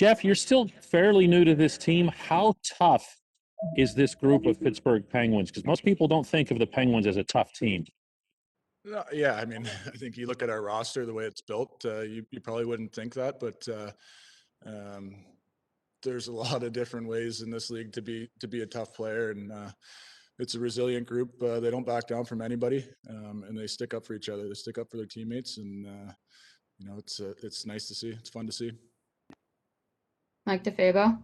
Jeff, you're still fairly new to this team. How tough is this group of Pittsburgh Penguins? Because most people don't think of the Penguins as a tough team. Yeah, I mean, I think you look at our roster, the way it's built, you probably wouldn't think that, but there's a lot of different ways in this league to be a tough player, and it's a resilient group. They don't back down from anybody, and they stick up for each other. They stick up for their teammates, and it's nice to see. It's fun to see. Mike DeFabo.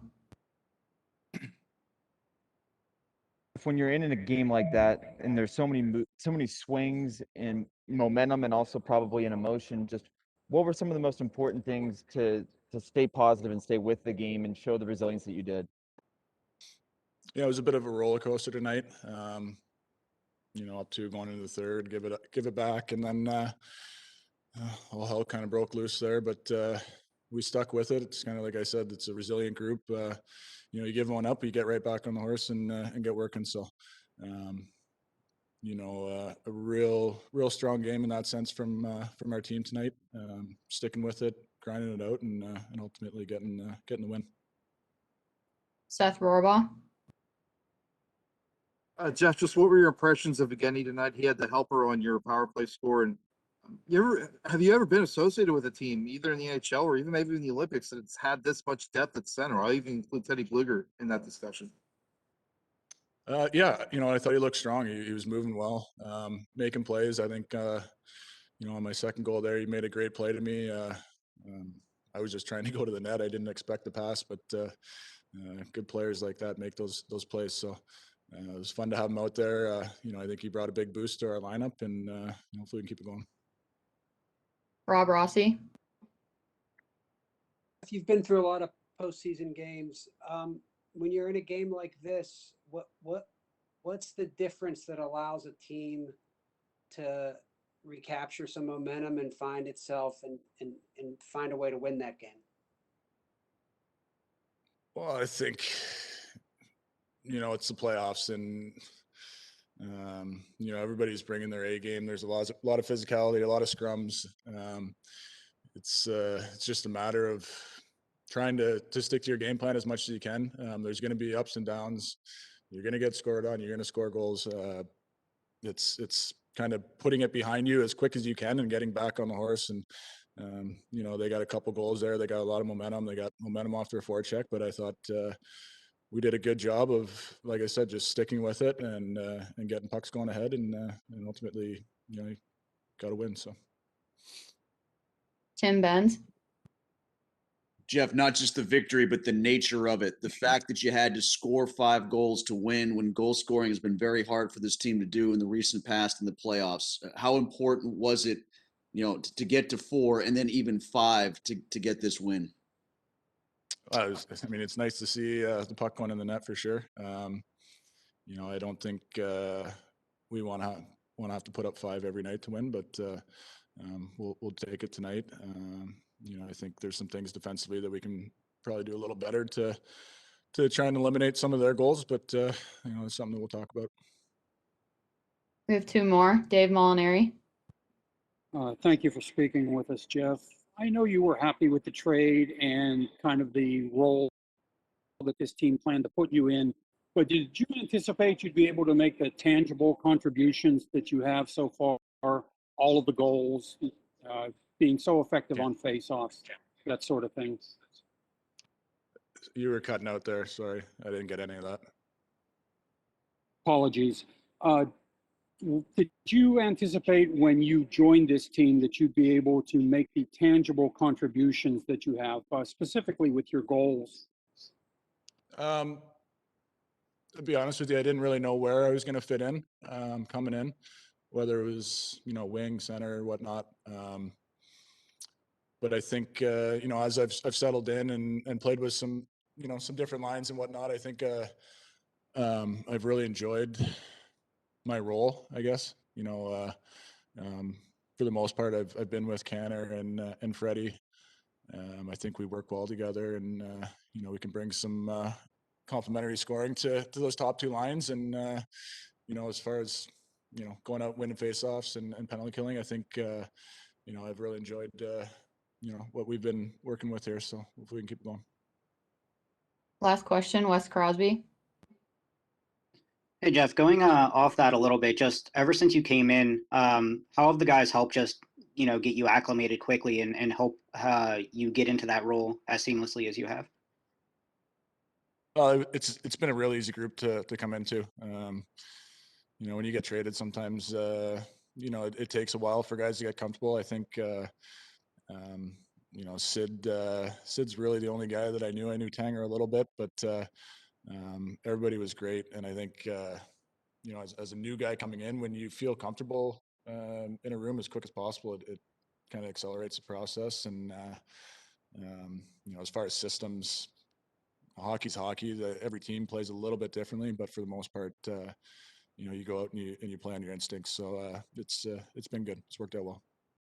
When you're in a game like that and there's so many swings and momentum and also probably an emotion, just what were some of the most important things to stay positive and stay with the game and show the resilience that you did? Yeah, it was a bit of a roller coaster tonight. Up to going into the third, give it back, and then all hell kind of broke loose there. But we stuck with it. It's kind of like I said, it's a resilient group. You give one up, you get right back on the horse and get working. So, a real strong game in that sense from our team tonight. Sticking with it, grinding it out, and ultimately getting the win. Seth Rohrabaugh. Jeff, just what were your impressions of Evgeny tonight? He had the helper on your power play score, and have you ever been associated with a team, either in the NHL or even maybe in the Olympics, that's had this much depth at center? I'll even include Teddy Bluger in that discussion. Yeah, I thought he looked strong. He was moving well, making plays. I think, on my second goal there, he made a great play to me. I was just trying to go to the net. I didn't expect the pass, but good players like that make those plays. So it was fun to have him out there. I think he brought a big boost to our lineup, and hopefully we can keep it going. Rob Rossi. If you've been through a lot of postseason games, when you're in a game like this, what's the difference that allows a team to recapture some momentum and find itself and find a way to win that game? Well, I think it's the playoffs, and everybody's bringing their A game. There's a lot of physicality, a lot of scrums. It's just a matter of trying to stick to your game plan as much as you can. There's going to be ups and downs. You're going to get scored on. You're going to score goals. It's kind of putting it behind you as quick as you can and getting back on the horse. And they got a couple goals there. They got a lot of momentum. They got momentum off their forecheck. But I thought we did a good job of, like I said, just sticking with it and getting pucks going ahead, and ultimately, got to win. So. Tim Benz. Jeff, not just the victory, but the nature of it. The fact that you had to score 5 goals to win when goal scoring has been very hard for this team to do in the recent past in the playoffs. How important was it, to get to 4 and then even 5 to get this win? It's nice to see the puck going in the net for sure. I don't think we want to have to put up 5 every night to win, but we'll take it tonight. I think there's some things defensively that we can probably do a little better to try and eliminate some of their goals, but it's something that we'll talk about. We have 2 more. Dave Molinari. Thank you for speaking with us, Jeff. I know you were happy with the trade and kind of the role that this team planned to put you in, but did you anticipate you'd be able to make the tangible contributions that you have so far, all of the goals, being so effective on face-offs, that sort of thing? You were cutting out there. Sorry, I didn't get any of that. Apologies. Did you anticipate when you joined this team that you'd be able to make the tangible contributions that you have, specifically with your goals? To be honest with you, I didn't really know where I was going to fit in coming in, whether it was, wing, center, or whatnot. But I think, as I've settled in and played with some different lines and whatnot, I think I've really enjoyed my role, I guess. For the most part, I've been with Canner and Freddie. I think we work well together, and we can bring some complementary scoring to those top 2 lines. And as far as going out winning faceoffs and penalty killing, I think I've really enjoyed what we've been working with here. So hopefully we can keep going. Last question, Wes Crosby. Hey Jeff, going off that a little bit, just ever since you came in, how have the guys helped just get you acclimated quickly and help you get into that role as seamlessly as you have? It's been a really easy group to come into. When you get traded, sometimes it takes a while for guys to get comfortable. I think Sid's really the only guy that I knew. I knew Tanger a little bit, but everybody was great. And I think as a new guy coming in, when you feel comfortable in a room as quick as possible, it kind of accelerates the process. And as far as systems, hockey's hockey. Every team plays a little bit differently, but for the most part, you go out and you play on your instincts. So it's been good. It's worked out well.